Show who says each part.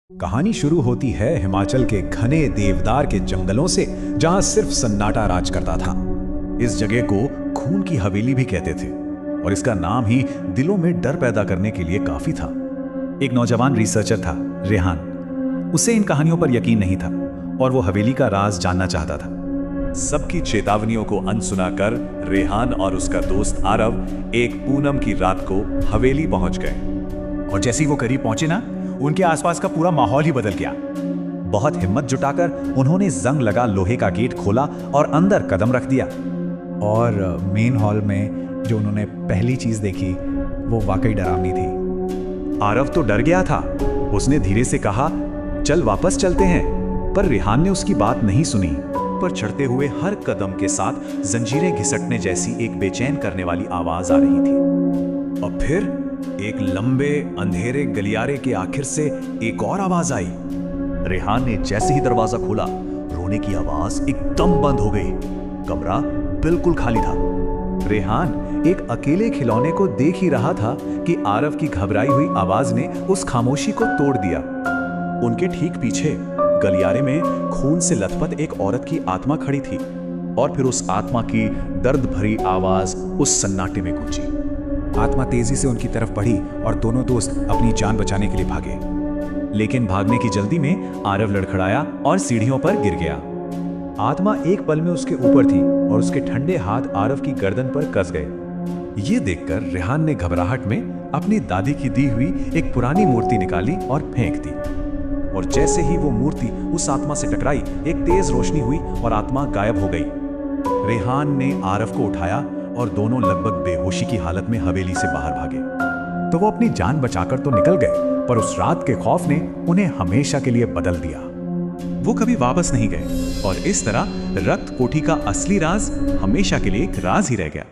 Speaker 1: कहानी शुरू होती है हिमाचल के घने देवदार के जंगलों से, जहां सिर्फ सन्नाटा राज करता था। इस जगह को खून की हवेली भी कहते थे और इसका नाम ही दिलों में डर पैदा करने के लिए काफी था। एक नौजवान रिसर्चर था, रेहान। उसे इन कहानियों पर यकीन नहीं था और वो हवेली का राज जानना चाहता था।
Speaker 2: सबकी चेतावनियों को अनसुना कर रेहान और उसका दोस्त आरव एक पूनम की रात को हवेली पहुंच गए।
Speaker 3: और जैसे ही वो करीब पहुंचे ना, उनके आसपास का पूरा माहौल ही बदल गया।
Speaker 1: बहुत हिम्मत जुटाकर उन्होंने जंग लगा लोहे का गेट खोला और अंदर कदम रख दिया।
Speaker 4: और मेन हॉल में जो उन्होंने पहली चीज देखी वो वाकई डरावनी थी।
Speaker 1: आरव तो डर गया था। उसने धीरे से कहा, चल वापस चलते हैं। पर रेहान ने उसकी बात नहीं सुनी। पर चढ़ते हुए हर कदम के साथ जंजीरें घिसटने जैसी एक बेचैन करने वाली आवाज आ रही थी। और फिर एक लंबे अंधेरे गलियारे के आखिर से एक और आवाज आई। रेहान ने जैसे ही दरवाजा खोला, रोने की आवाज एकदम बंद हो गई। कमरा बिल्कुल खाली था। रेहान एक अकेले खिलौने को देख ही रहा था कि आरव की घबराई हुई आवाज ने उस खामोशी को तोड़ दिया। उनके ठीक पीछे गलियारे में खून से लथपथ एक औरत की आत्मा खड़ी थी और फिर उस आत्मा की दर्द भरी आवाज उस सन्नाटे में गूंजी।
Speaker 4: आत्मा तेजी से उनकी तरफ बढ़ी और दोनों दोस्त अपनी जान बचाने के लिए भागे।
Speaker 1: लेकिन भागने की जल्दी में आरव लड़खड़ाया और सीढ़ियों पर गिर गया। आत्मा एक पल में उसके ऊपर थी और उसके ठंडे हाथ आरव की गर्दन पर कस गए। ये देखकर रेहान ने घबराहट में अपनी दादी की दी हुई एक पुरानी मूर्ति निकाली और फेंक दी। और जैसे ही वो मूर्ति उस आत्मा से टकराई, एक तेज रोशनी हुई और आत्मा गायब हो गई। रेहान ने आरव को उठाया और दोनों लगभग बेहोशी की हालत में हवेली से बाहर भागे।
Speaker 4: तो वो अपनी जान बचाकर तो निकल गए, पर उस रात के खौफ ने उन्हें हमेशा के लिए बदल दिया।
Speaker 1: वो कभी वापस नहीं गए और इस तरह रक्त कोठी का असली राज हमेशा के लिए एक राज ही रह गया।